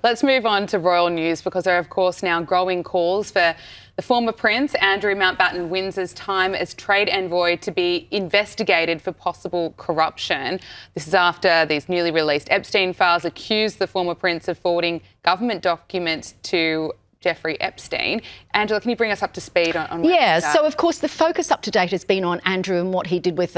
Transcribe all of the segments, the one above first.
Let's move on to royal news because there are, of course, now growing calls for the former Prince, Andrew Mountbatten Windsor's time as trade envoy to be investigated for possible corruption. This is after these newly released Epstein files accuse the former Prince of forwarding government documents to Jeffrey Epstein. Angela, can you bring us up to speed on what Yeah, so of course the focus up to date has been on Andrew and what he did with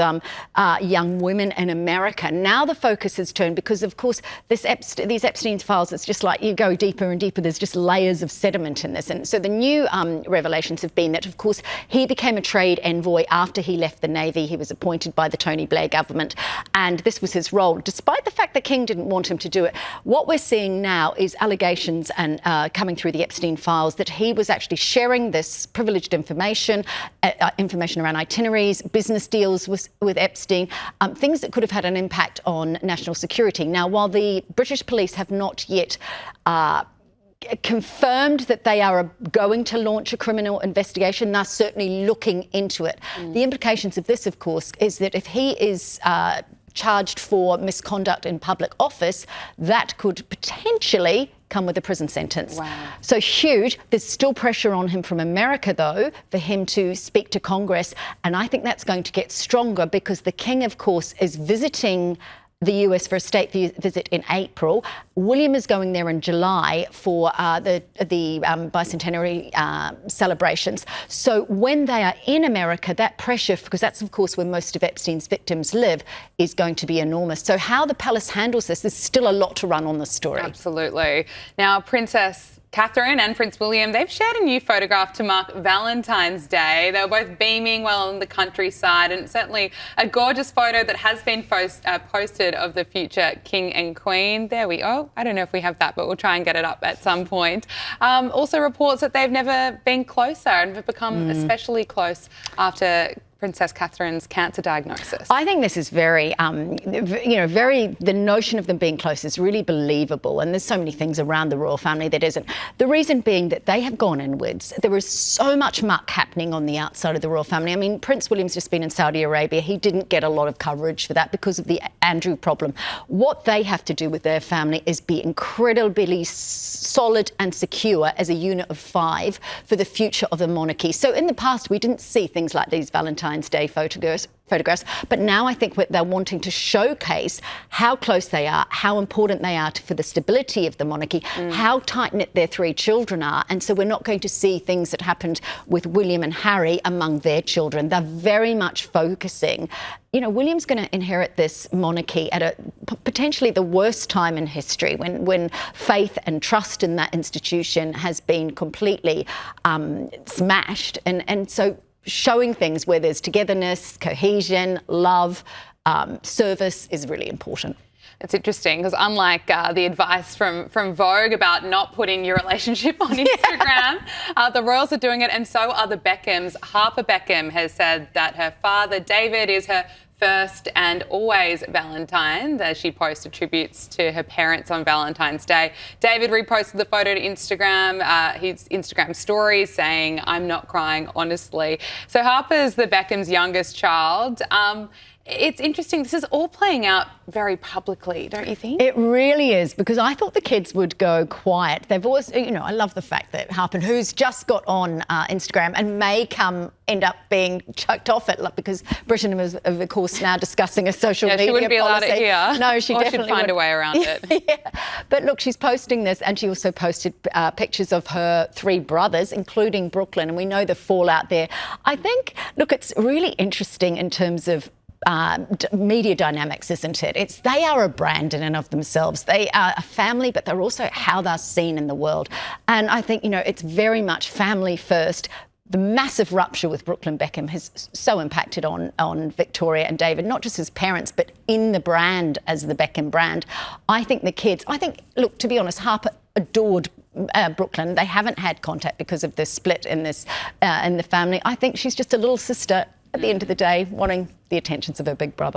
young women in America. Now the focus has turned because, of course, these Epstein files, it's just like you go deeper and deeper. There's just layers of sediment in this. And so the new revelations have been that, of course, he became a trade envoy after he left the Navy. He was appointed by the Tony Blair government, and this was his role, despite the fact that King didn't want him to do it. What we're seeing now is allegations and coming through the Epstein files that he was actually sharing this privileged information, information around itineraries, business deals with Epstein, things that could have had an impact on national security. Now, while the British police have not yet confirmed that they are going to launch a criminal investigation, they're certainly looking into it. The implications of this, of course, is that if he is charged for misconduct in public office, that could potentially come with a prison sentence. Wow. So huge. There's still pressure on him from America, though, for him to speak to Congress. And I think that's going to get stronger because the King, of course, is visiting the US for a state visit in April. William is going there in July for the bicentenary celebrations. So when they are in America, that pressure, because that's of course where most of Epstein's victims live, is going to be enormous. So how the palace handles this, there's still a lot to run on the story. Absolutely. Now, Princess Catherine and Prince William, they've shared a new photograph to mark Valentine's Day. They were both beaming while in the countryside, and certainly a gorgeous photo that has been posted of the future King and Queen. There we go. I don't know if we have that, but we'll try and get it up at some point. Also reports that they've never been closer and have become especially close after Princess Catherine's cancer diagnosis. I think this is very, the notion of them being close is really believable. And there's so many things around the royal family that isn't. The reason being that they have gone inwards. There is so much muck happening on the outside of the royal family. I mean, Prince William's just been in Saudi Arabia. He didn't get a lot of coverage for that because of the Andrew problem. What they have to do with their family is be incredibly solid and secure as a unit of five for the future of the monarchy. So in the past, we didn't see things like these Valentine's Day photographs, but now I think they're wanting to showcase how close they are, how important they are for the stability of the monarchy, how tight-knit their three children are. And so we're not going to see things that happened with William and Harry among their children. They're very much focusing. You know, William's going to inherit this monarchy at potentially the worst time in history, when faith and trust in that institution has been completely smashed. And so showing things where there's togetherness, cohesion, love, service is really important. It's interesting because unlike the advice from Vogue about not putting your relationship on Instagram, the royals are doing it, and so are the Beckhams. Harper Beckham has said that her father, David, is her first and always Valentine, as she posted tributes to her parents on Valentine's Day. David reposted the photo to Instagram, his Instagram story, saying, "I'm not crying, honestly." So Harper's the Beckham's youngest child. It's interesting. This is all playing out very publicly, don't you think? It really is, because I thought the kids would go quiet. They've always, I love the fact that Harper, who's just got on Instagram and may end up being chucked off it, because Britain is, of course, now discussing a social media policy. She wouldn't be allowed it here. No, she definitely should find a way around it. Yeah. But look, she's posting this, and she also posted pictures of her three brothers, including Brooklyn, and we know the fallout there. I think, look, it's really interesting in terms of media dynamics, isn't it? They are a brand in and of themselves. They are a family, but they're also how they're seen in the world. And I think, it's very much family first. The massive rupture with Brooklyn Beckham has so impacted on Victoria and David, not just as parents, but in the brand as the Beckham brand. I think the kids, look, to be honest, Harper adored Brooklyn. They haven't had contact because of the split in the family. I think she's just a little sister at the end of the day, wanting the attentions of her big brother.